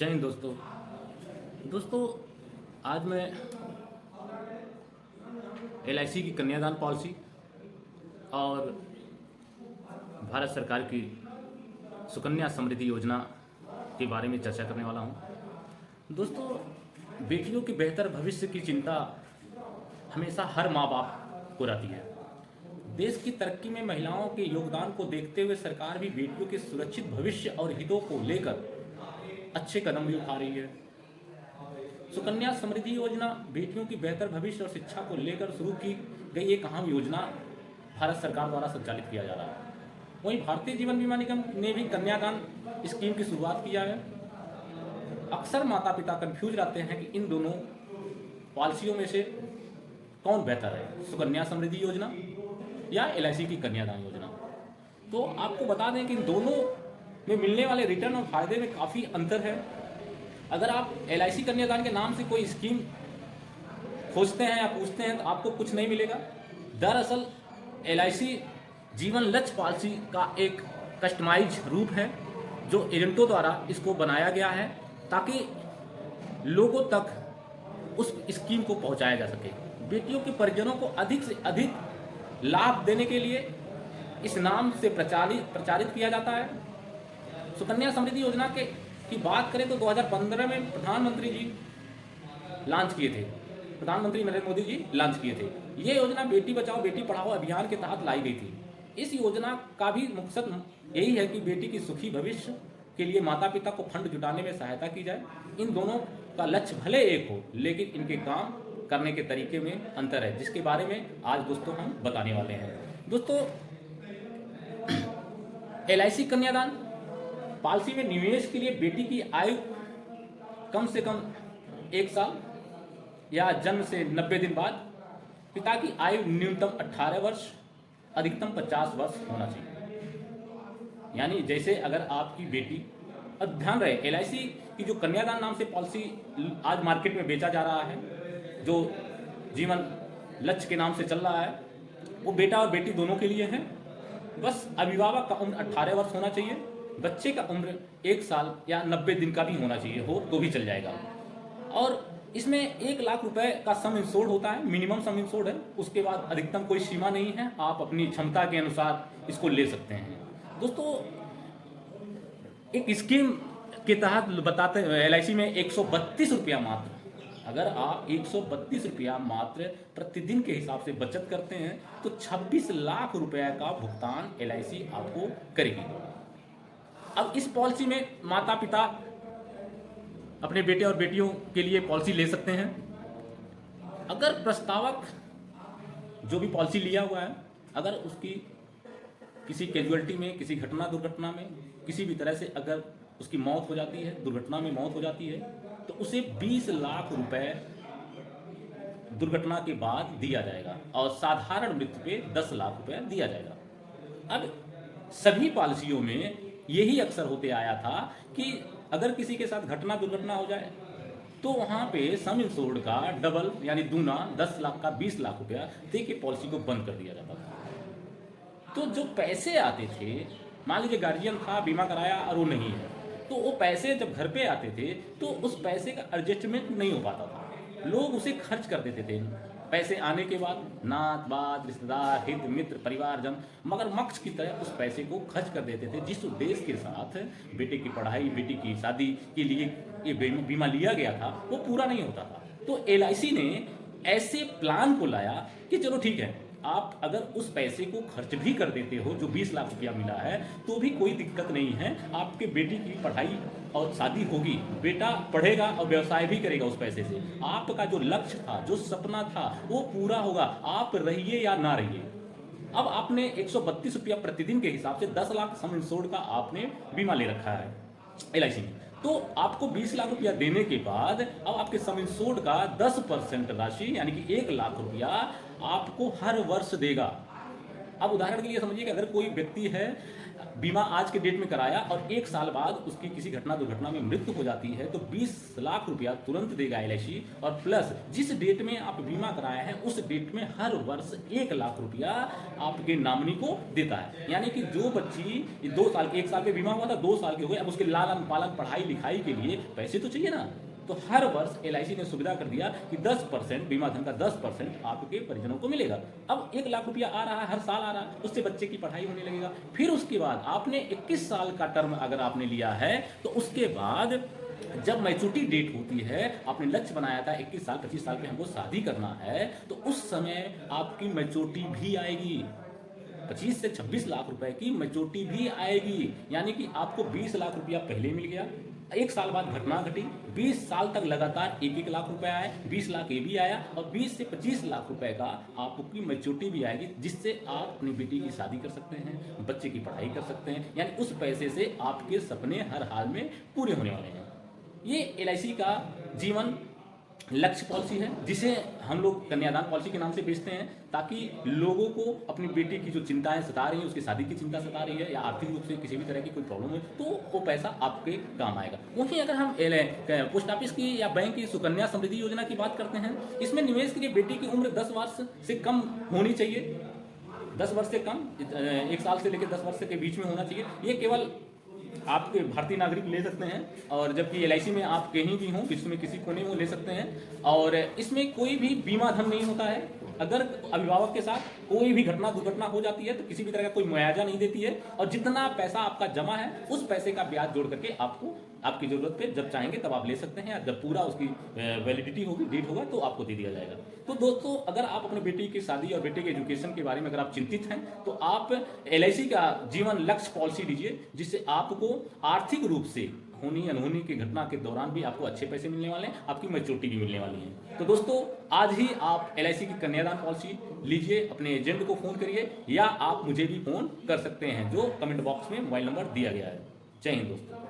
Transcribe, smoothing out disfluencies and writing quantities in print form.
जय हिंद दोस्तों। दोस्तों आज मैं एलआईसी की कन्यादान पॉलिसी और भारत सरकार की सुकन्या समृद्धि योजना के बारे में चर्चा करने वाला हूं। दोस्तों, बेटियों के बेहतर भविष्य की चिंता हमेशा हर माँ बाप को रहती है। देश की तरक्की में महिलाओं के योगदान को देखते हुए सरकार भी बेटियों के सुरक्षित भविष्य और हितों को लेकर अच्छे कदम भी उठा रही है। सुकन्या समृद्धि योजना बेटियों की बेहतर भविष्य और शिक्षा को लेकर शुरू की गई एक अहम योजना भारत सरकार द्वारा संचालित किया जा रहा है। वहीं भारतीय जीवन बीमा निगम ने भी कन्यादान स्कीम की शुरुआत किया है। अक्सर माता पिता कंफ्यूज रहते हैं कि इन दोनों पॉलिसियों में से कौन बेहतर है, सुकन्या समृद्धि योजना या एलआईसी की कन्यादान योजना। तो आपको बता दें कि इन दोनों में मिलने वाले रिटर्न और फायदे में काफ़ी अंतर है। अगर आप एलआईसी कन्यादान के नाम से कोई स्कीम खोजते हैं या पूछते हैं तो आपको कुछ नहीं मिलेगा। दरअसल एलआईसी जीवन लक्ष्य पॉलिसी का एक कस्टमाइज रूप है जो एजेंटों द्वारा इसको बनाया गया है ताकि लोगों तक उस स्कीम को पहुंचाया जा सके। बेटियों के परिजनों को अधिक से अधिक लाभ देने के लिए इस नाम से प्रचारित किया जाता है। सुकन्या समृद्धि योजना की बात करें तो 2015 में प्रधानमंत्री नरेंद्र मोदी जी लॉन्च किए थे। ये योजना बेटी बचाओ बेटी पढ़ाओ अभियान के तहत लाई गई थी। इस योजना का भी मकसद यही है कि बेटी की सुखी भविष्य के लिए माता पिता को फंड जुटाने में सहायता की जाए। इन दोनों का लक्ष्य भले एक हो लेकिन इनके काम करने के तरीके में अंतर है, जिसके बारे में आज दोस्तों हम बताने वाले हैं। दोस्तों, एलआईसी कन्यादान पॉलिसी में निवेश के लिए बेटी की आयु कम से कम 1 साल या जन्म से 90 दिन बाद, पिता की आयु न्यूनतम 18 वर्ष अधिकतम 50 वर्ष होना चाहिए। यानी जैसे अगर आपकी बेटी, अब ध्यान रहे एलआईसी की जो कन्यादान नाम से पॉलिसी आज मार्केट में बेचा जा रहा है, जो जीवन लक्ष्य के नाम से चल रहा है, वो बेटा और बेटी दोनों के लिए है। बस अभिभावक का उम्र 18 वर्ष होना चाहिए, बच्चे का उम्र 1 साल या 90 दिन का भी होना चाहिए, हो तो भी चल जाएगा। और इसमें 1 लाख रुपए का सम इंश्योर्ड होता है, मिनिमम सम इंश्योर्ड है। उसके बाद अधिकतम कोई सीमा नहीं है, आप अपनी क्षमता के अनुसार इसको ले सकते हैं। दोस्तों, एक स्कीम के तहत बताते हैं एलआईसी में 132 रुपया मात्र, अगर आप 132 रुपया मात्र प्रतिदिन के हिसाब से बचत करते हैं तो 26 लाख रुपए का भुगतान एलआईसी आपको करेगी। अब इस पॉलिसी में माता पिता अपने बेटे और बेटियों के लिए पॉलिसी ले सकते हैं। अगर प्रस्तावक जो भी पॉलिसी लिया हुआ है, अगर उसकी किसी कैजुअलिटी में, किसी दुर्घटना में किसी भी तरह से अगर उसकी मौत हो जाती है, दुर्घटना में मौत हो जाती है, तो उसे 20 लाख रुपए दुर्घटना के बाद दिया जाएगा और साधारण मृत्यु पे 10 लाख रुपए दिया जाएगा। अब सभी पॉलिसियों में यही अक्सर होते आया था कि अगर किसी के साथ दुर्घटना हो जाए तो वहां पे सम इंश्योर्ड का डबल यानी दूना 10 लाख का 20 लाख रुपया दे के पॉलिसी को बंद कर दिया जाता था। तो जो पैसे आते थे, मान लीजिए गार्जियन था, बीमा कराया और वो नहीं है, तो वो पैसे जब घर पे आते थे तो उस पैसे का एडजस्टमेंट नहीं हो पाता था, लोग उसे खर्च कर देते थे। पैसे आने के बाद नात बात रिश्तेदार हित मित्र परिवारजन मगरमच्छ की तरह उस पैसे को खर्च कर देते थे। जिस उद्देश्य के साथ बेटे की पढ़ाई, बेटी की शादी के लिए ये बीमा लिया गया था वो पूरा नहीं होता था। तो एलआईसी ने ऐसे प्लान को लाया कि चलो ठीक है, आप अगर उस पैसे को खर्च भी कर देते हो, जो 20 लाख रुपया मिला है, तो भी कोई दिक्कत नहीं है। आपके बेटी की पढ़ाई और शादी होगी, बेटा पढ़ेगा और व्यवसाय भी करेगा उस पैसे से। आपका जो लक्ष्य था, जो सपना था, वो पूरा होगा, आप रहिए या ना रहिए। अब आपने 132 रुपया प्रतिदिन के हिसाब से 10 लाख सम इंश्योर्ड का आपने बीमा ले रखा है एलआईसी में, तो आपको 20 लाख रुपया देने के बाद अब आपके सम इंश्योर्ड का 10% राशि यानी कि 1 लाख रुपया आपको हर वर्ष देगा। अब उदाहरण के लिए समझिए कि अगर कोई व्यक्ति है बीमा आज के डेट में कराया और 1 साल बाद उसकी किसी घटना दुर्घटना में मृत्यु हो जाती है तो 20 लाख रुपया तुरंत देगा एलआईसी, और प्लस जिस डेट में आप बीमा कराए हैं उस डेट में हर वर्ष 1 लाख रुपया आपके नॉमिनी को देता है। यानी कि जो बच्ची 2 साल 1 साल पे बीमा हुआ था, 2 साल के हुए, अब उसके लालन पालन पढ़ाई लिखाई के लिए पैसे तो चाहिए ना, तो हर वर्ष एलआईसी ने सुविधा कर दिया कि 10% बीमा धन का 10% आपके परिजनों को मिलेगा। अब 1 लाख रुपया आ रहा है, हर साल आ रहा है, उससे बच्चे की पढ़ाई होने लगेगा। फिर उसके बाद आपने 21 साल का टर्म अगर आपने लिया है तो उसके बाद जब मैच्योरिटी डेट होती है, आपने लक्ष्य बनाया था 21 साल 25 साल पे हमको शादी करना है, तो उस समय आपकी मैच्योरिटी भी आएगी, 25 से 26 लाख रुपए की मैच्योरिटी भी आएगी। यानी कि आपको 20 लाख रुपया पहले मिल गया, 1 साल बाद घटना घटी, 20 साल तक लगातार 1-1 लाख रुपए आए, 20 लाख ये भी आया और 20 से 25 लाख रुपए का आपकी मैच्योरिटी भी आएगी, जिससे आप अपनी बेटी की शादी कर सकते हैं, बच्चे की पढ़ाई कर सकते हैं। यानी उस पैसे से आपके सपने हर हाल में पूरे होने वाले हैं। ये एलआईसी का जीवन लक्ष्य पॉलिसी है, जिसे हम लोग कन्यादान पॉलिसी के नाम से बेचते हैं, ताकि लोगों को अपनी बेटी की जो चिंताएं सता रही हैं, उसकी शादी की चिंता सता रही है या आर्थिक रूप से किसी भी तरह की कोई प्रॉब्लम है, तो वो पैसा आपके काम आएगा। वहीं अगर हम पोस्ट ऑफिस की या बैंक की सुकन्या समृद्धि योजना की बात करते हैं, इसमें निवेश के लिए बेटी की उम्र 10 वर्ष से कम होनी चाहिए, 10 वर्ष से कम, 1 साल से लेकर 10 वर्ष के बीच में होना चाहिए। ये केवल आपके भारतीय नागरिक ले सकते हैं, और जबकि एलआईसी में आप कहीं भी हों, विश्व में किसी कोने में ले सकते हैं। और इसमें कोई भी बीमा धन नहीं होता है। अगर अभिभावक के साथ कोई भी घटना दुर्घटना हो जाती है तो किसी भी तरह का कोई मुआवजा नहीं देती है, और जितना पैसा आपका जमा है उस पैसे का ब्याज जोड़ करके आपको आपकी जरूरत पे जब चाहेंगे तब आप ले सकते हैं, जब पूरा उसकी वैलिडिटी होगी, डेट होगा, तो आपको दे दिया जाएगा। तो दोस्तों, अगर आप अपने बेटी की शादी और बेटे के एजुकेशन के बारे में अगर आप चिंतित हैं तो आप एलआईसी का जीवन लक्ष्य पॉलिसी लीजिए, जिससे आपको आर्थिक रूप से होनी अनहोनी की घटना के दौरान भी आपको अच्छे पैसे मिलने वाले हैं, आपकी मैच्योरिटी भी मिलने वाली है। तो दोस्तों, आज ही आप एलआईसी की कन्यादान पॉलिसी लीजिए, अपने एजेंट को फोन करिए, या आप मुझे भी फोन कर सकते हैं, जो कमेंट बॉक्स में मोबाइल नंबर दिया गया है। जय हिंद दोस्तों।